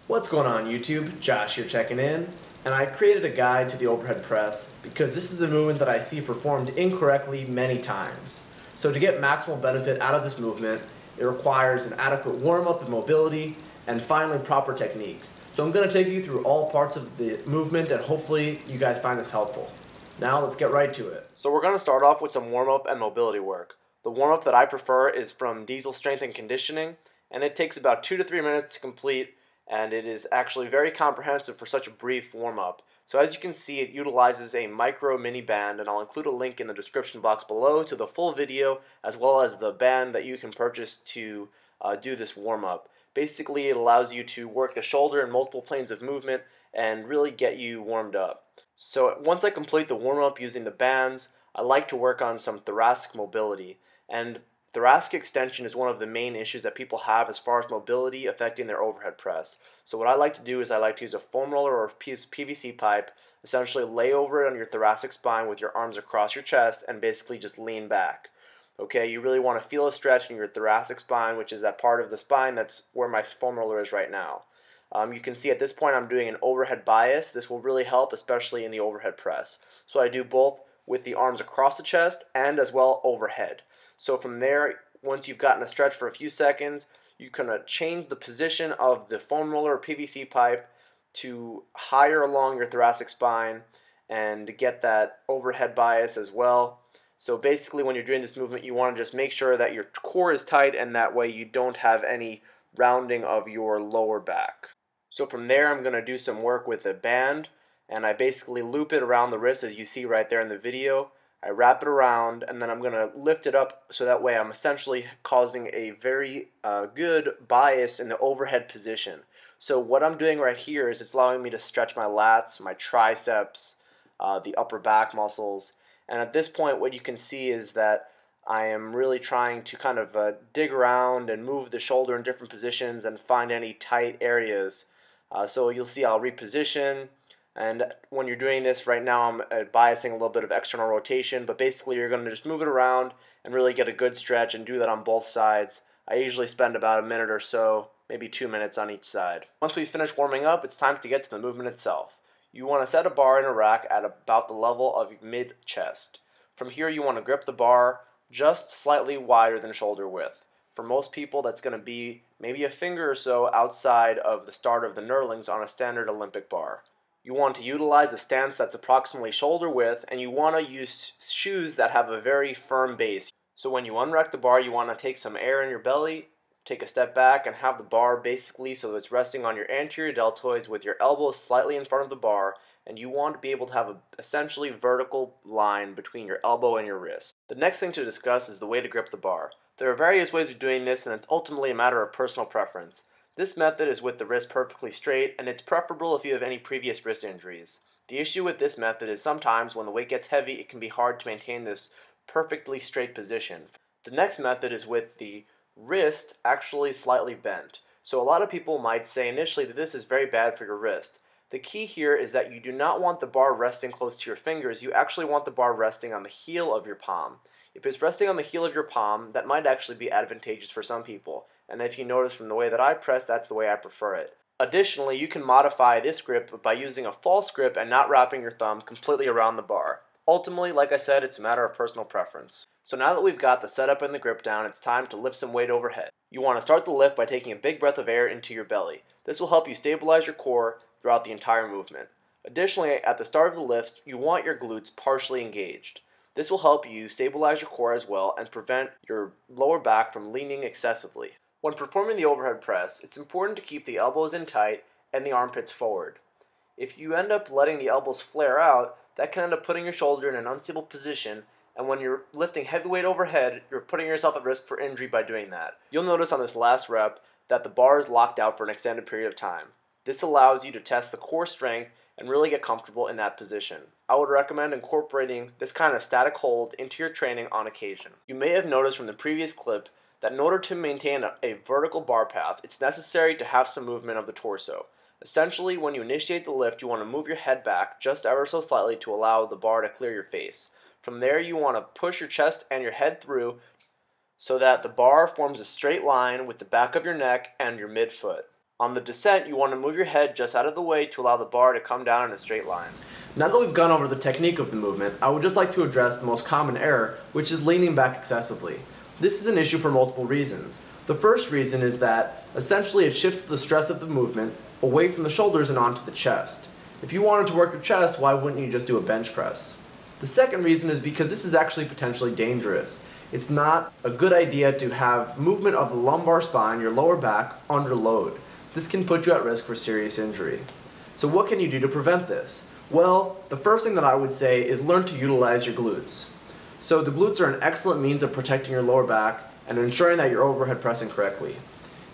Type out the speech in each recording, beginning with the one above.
What's going on YouTube? Josh here checking in, and I created a guide to the overhead press because this is a movement that I see performed incorrectly many times. So to get maximal benefit out of this movement, it requires an adequate warm-up and mobility, and finally proper technique. So I'm going to take you through all parts of the movement, and hopefully you guys find this helpful. Now let's get right to it. So we're going to start off with some warm-up and mobility work. The warm-up that I prefer is from Diesel Strength and Conditioning, and it takes about 2 to 3 minutes to complete, and it is actually very comprehensive for such a brief warm-up. So as you can see, it utilizes a micro mini band, and I'll include a link in the description box below to the full video as well as the band that you can purchase to do this warm-up. Basically, it allows you to work the shoulder in multiple planes of movement and really get you warmed up. So once I complete the warm-up using the bands, I like to work on some thoracic mobility. And thoracic extension is one of the main issues that people have as far as mobility affecting their overhead press. So what I like to do is I like to use a foam roller or a piece of PVC pipe, essentially lay over it on your thoracic spine with your arms across your chest and basically just lean back. Okay, you really want to feel a stretch in your thoracic spine, which is that part of the spine that's where my foam roller is right now. You can see at this point I'm doing an overhead bias. This will really help, especially in the overhead press. So I do both with the arms across the chest and as well overhead. So from there, once you've gotten a stretch for a few seconds, you can change the position of the foam roller or PVC pipe to higher along your thoracic spine and get that overhead bias as well. So basically when you're doing this movement, you want to just make sure that your core is tight, and that way you don't have any rounding of your lower back. So from there, I'm going to do some work with a band, and I basically loop it around the wrist as you see right there in the video. I wrap it around, and then I'm going to lift it up so that way I'm essentially causing a very good bias in the overhead position. So what I'm doing right here is it's allowing me to stretch my lats, my triceps, the upper back muscles. And at this point, what you can see is that I am really trying to kind of dig around and move the shoulder in different positions and find any tight areas. So you'll see I'll reposition. And when you're doing this right now, I'm biasing a little bit of external rotation, but basically you're going to just move it around and really get a good stretch and do that on both sides. I usually spend about a minute or so, maybe 2 minutes on each side. Once we finish warming up, it's time to get to the movement itself. You want to set a bar in a rack at about the level of mid-chest. From here, you want to grip the bar just slightly wider than shoulder width. For most people, that's going to be maybe a finger or so outside of the start of the knurlings on a standard Olympic bar. You want to utilize a stance that's approximately shoulder width, and you want to use shoes that have a very firm base. So when you unrack the bar, you want to take some air in your belly, take a step back, and have the bar basically so it's resting on your anterior deltoids with your elbows slightly in front of the bar, and you want to be able to have an essentially vertical line between your elbow and your wrist. The next thing to discuss is the way to grip the bar. There are various ways of doing this, and it's ultimately a matter of personal preference. This method is with the wrist perfectly straight, and it's preferable if you have any previous wrist injuries. The issue with this method is sometimes when the weight gets heavy, it can be hard to maintain this perfectly straight position. The next method is with the wrist actually slightly bent. So a lot of people might say initially that this is very bad for your wrist. The key here is that you do not want the bar resting close to your fingers. You actually want the bar resting on the heel of your palm. If it's resting on the heel of your palm, that might actually be advantageous for some people. And if you notice from the way that I press, that's the way I prefer it. Additionally, you can modify this grip by using a false grip and not wrapping your thumb completely around the bar. Ultimately, like I said, it's a matter of personal preference. So now that we've got the setup and the grip down, it's time to lift some weight overhead. You want to start the lift by taking a big breath of air into your belly. This will help you stabilize your core throughout the entire movement. Additionally, at the start of the lift, you want your glutes partially engaged. This will help you stabilize your core as well and prevent your lower back from leaning excessively. When performing the overhead press, it's important to keep the elbows in tight and the armpits forward. If you end up letting the elbows flare out, that can end up putting your shoulder in an unstable position, and when you're lifting heavy weight overhead, you're putting yourself at risk for injury by doing that. You'll notice on this last rep that the bar is locked out for an extended period of time. This allows you to test the core strength and really get comfortable in that position. I would recommend incorporating this kind of static hold into your training on occasion. You may have noticed from the previous clip that in order to maintain a vertical bar path, it's necessary to have some movement of the torso. Essentially, when you initiate the lift, you want to move your head back just ever so slightly to allow the bar to clear your face. From there, you want to push your chest and your head through so that the bar forms a straight line with the back of your neck and your midfoot. On the descent, you want to move your head just out of the way to allow the bar to come down in a straight line. Now that we've gone over the technique of the movement, I would just like to address the most common error, which is leaning back excessively. This is an issue for multiple reasons. The first reason is that, essentially, it shifts the stress of the movement away from the shoulders and onto the chest. If you wanted to work your chest, why wouldn't you just do a bench press? The second reason is because this is actually potentially dangerous. It's not a good idea to have movement of the lumbar spine, your lower back, under load. This can put you at risk for serious injury. So what can you do to prevent this? Well, the first thing that I would say is learn to utilize your glutes. So the glutes are an excellent means of protecting your lower back and ensuring that you're overhead pressing correctly.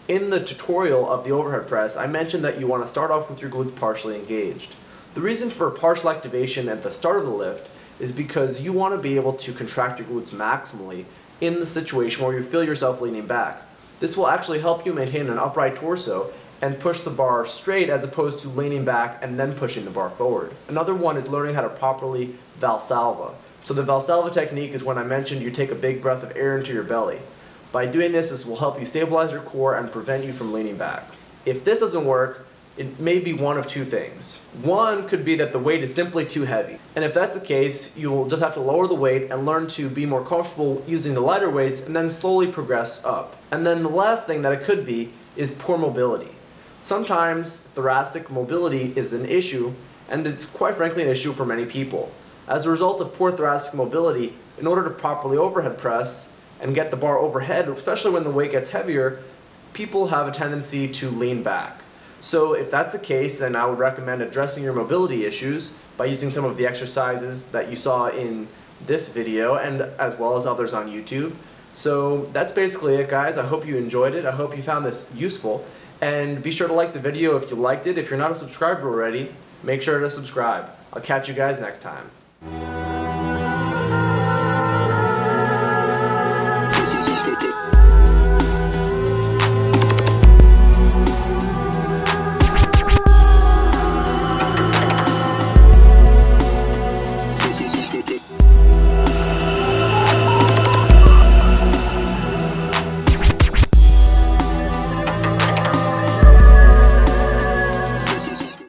In the tutorial of the overhead press, I mentioned that you want to start off with your glutes partially engaged. The reason for partial activation at the start of the lift is because you want to be able to contract your glutes maximally in the situation where you feel yourself leaning back. This will actually help you maintain an upright torso and push the bar straight as opposed to leaning back and then pushing the bar forward. Another one is learning how to properly Valsalva. So the Valsalva technique is when I mentioned you take a big breath of air into your belly. By doing this, this will help you stabilize your core and prevent you from leaning back. If this doesn't work, it may be one of two things. One could be that the weight is simply too heavy. And if that's the case, you will just have to lower the weight and learn to be more comfortable using the lighter weights and then slowly progress up. And then the last thing that it could be is poor mobility. Sometimes thoracic mobility is an issue, and it's quite frankly an issue for many people. As a result of poor thoracic mobility, in order to properly overhead press and get the bar overhead, especially when the weight gets heavier, people have a tendency to lean back. So if that's the case, then I would recommend addressing your mobility issues by using some of the exercises that you saw in this video and as well as others on YouTube. So that's basically it, guys. I hope you enjoyed it. I hope you found this useful. And be sure to like the video if you liked it. If you're not a subscriber already, make sure to subscribe. I'll catch you guys next time.